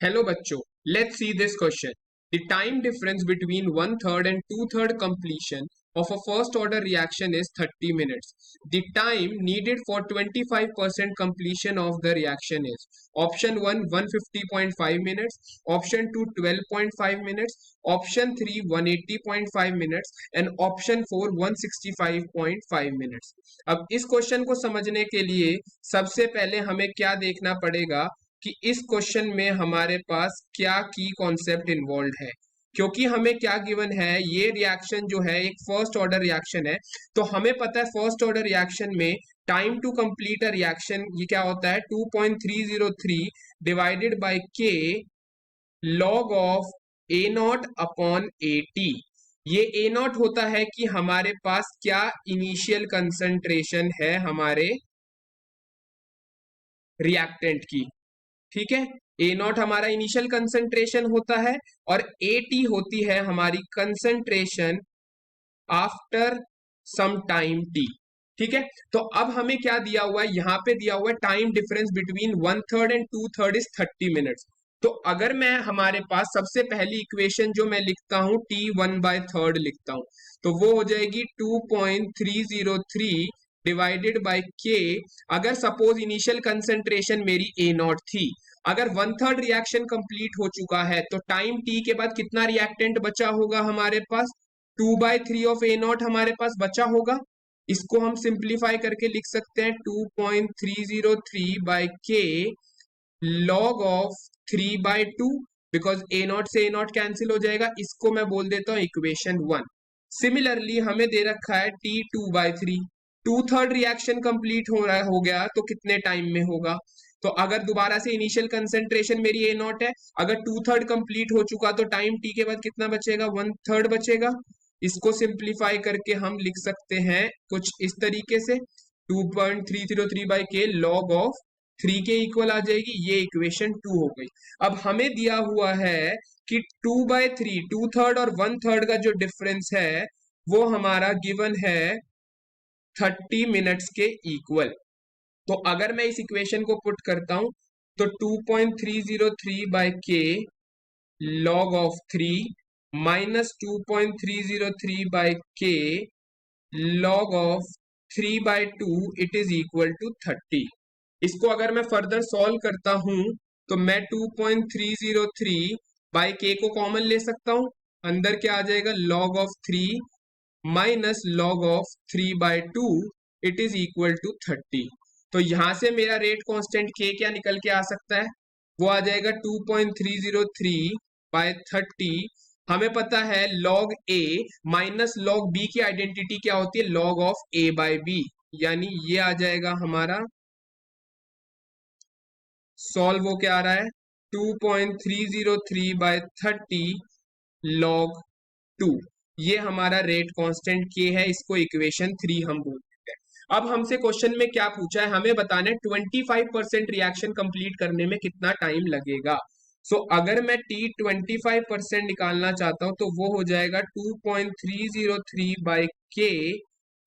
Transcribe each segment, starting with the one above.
Hello बच्चों, let's see this question. The time difference between 1/3 and 2/3 completion of a first order reaction is 30 minutes. The time needed for 25% completion of the reaction is option 1 150.5 minutes, option 2 12.5 minutes, option 3 180.5 minutes and option 4 165.5 minutes. अब इस question को समझने के लिए सबसे पहले हमें क्या देखना पड़ेगा कि इस क्वेश्चन में हमारे पास क्या की कॉन्सेप्ट इन्वॉल्व है, क्योंकि हमें क्या गिवन है, ये रिएक्शन जो है एक फर्स्ट ऑर्डर रिएक्शन है। तो हमें पता है फर्स्ट ऑर्डर रिएक्शन में time to complete a reaction ये क्या होता है 2.303 divided by k log of a nought upon a t. ये ए नॉट होता है कि हमारे पास क्या इनिशियल कंसंट्रेशन है हमारे रिएक्टेंट की। ठीक है, ए नॉट हमारा इनिशियल कंसंट्रेशन होता है और ए टी होती है हमारी concentration after some time t. ठीक है, तो अब हमें क्या दिया हुआ है, यहां पे दिया हुआ है time difference between 1/3 and 2/3 is 30 minutes. तो अगर मैं हमारे पास सबसे पहली इक्वेशन जो मैं लिखता हूं टी 1/3 लिखता हूं, तो वो हो जाएगी 2.303 डिवाइडेड बाय के। अगर सपोज इनिशियल कंसंट्रेशन मेरी ए नॉट थी, अगर 1/3 रिएक्शन कंप्लीट हो चुका है तो टाइम टी के बाद कितना रिएक्टेंट बचा होगा हमारे पास, 2/3 ऑफ ए नॉट हमारे पास बचा होगा। इसको हम सिंप्लीफाई करके लिख सकते हैं 2.303 by k log of 3/2, because A not से ए नॉट कैंसिल हो जाएगा। इसको मैं बोल देता हूं इक्वेशन 1। सिमिलरली हमें दे रखा है टी 2/3, 2/3 रिएक्शन कंप्लीट हो गया तो कितने टाइम में होगा। तो अगर दोबारा से इनिशियल कंसंट्रेशन मेरी ए नॉट है, अगर 2/3 कंप्लीट हो चुका तो टाइम टी के बाद कितना बचेगा, 1/3 बचेगा। इसको सिंप्लीफाई करके हम लिख सकते हैं कुछ इस तरीके से 2.303 बाई के लॉग ऑफ 3 के इक्वल आ जाएगी। ये इक्वेशन 2 हो गई। अब हमें दिया हुआ है कि 2/3 2/3 और 1/3 का जो डिफरेंस है वो हमारा गिवन है 30 मिनट्स के इक्वल। तो अगर मैं इस इक्वेशन को पुट करता हूं तो 2.303 by k log of 3 minus 2.303 by k log of 3/2 it is equal to 30। इसको अगर मैं फर्दर सॉल्व करता हूं तो मैं 2.303 बाय के को कॉमन ले सकता हूं, अंदर क्या आ जाएगा log of 3 minus log of 3/2 it is equal to 30। तो यहां से मेरा रेट कांस्टेंट के क्या निकल के आ सकता है, वो आ जाएगा 2.303 बाय 30। हमें पता है log a minus log b की आइडेंटिटी क्या होती है, log of a by b, यानी ये आ जाएगा हमारा सॉल्व हो क्या आ रहा है 2.303 बाय 30 लॉग 2। ये हमारा रेट कांस्टेंट के है, इसको इक्वेशन 3 हम बोलते हैं। अब हमसे क्वेश्चन में क्या पूछा है, हमें बताना है 25% रिएक्शन कंप्लीट करने में कितना टाइम लगेगा। सो अगर मैं टी 25% निकालना चाहता हूं तो वो हो जाएगा 2.303 बाय के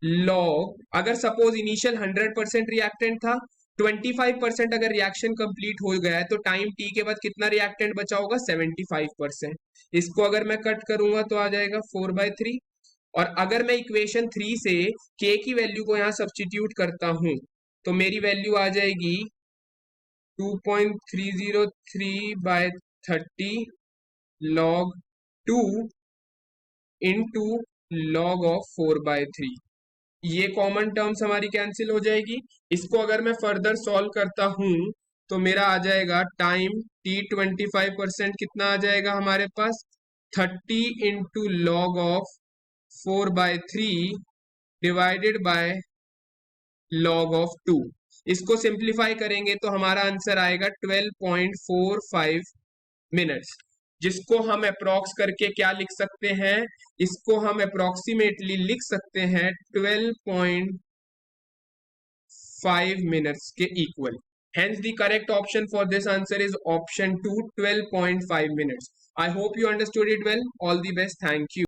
लॉग, अगर सपोज इनिशियल 100% रिएक्टेंट था, 25% अगर रिएक्शन कंप्लीट हो गया है तो टाइम टी के बाद कितना रिएक्टेंट बचा होगा 75%। इसको अगर मैं कट करूंगा तो आ जाएगा 4/3। और अगर मैं इक्वेशन 3 से के की वैल्यू को यहां सब्स्टिट्यूट करता हूं तो मेरी वैल्यू आ जाएगी 2.303 by 30 log 2 into log of 4/3। ये कॉमन टर्म्स हमारी कैंसिल हो जाएगी। इसको अगर मैं फर्दर सॉल्व करता हूं तो मेरा आ जाएगा टाइम टी 25% कितना आ जाएगा हमारे पास 30 into log of 4/3 divided by log of 2। इसको सिंप्लीफाई करेंगे तो हमारा आंसर आएगा 12.45 मिनट्स, जिसको हम अप्रॉक्स करके क्या लिख सकते हैं, इसको हम अप्रोक्सीमेटली लिख सकते हैं 12.5 मिनट्स के equal. Hence the correct option for this answer is option 2, 12.5 minutes. I hope you understood it well. All the best. Thank you.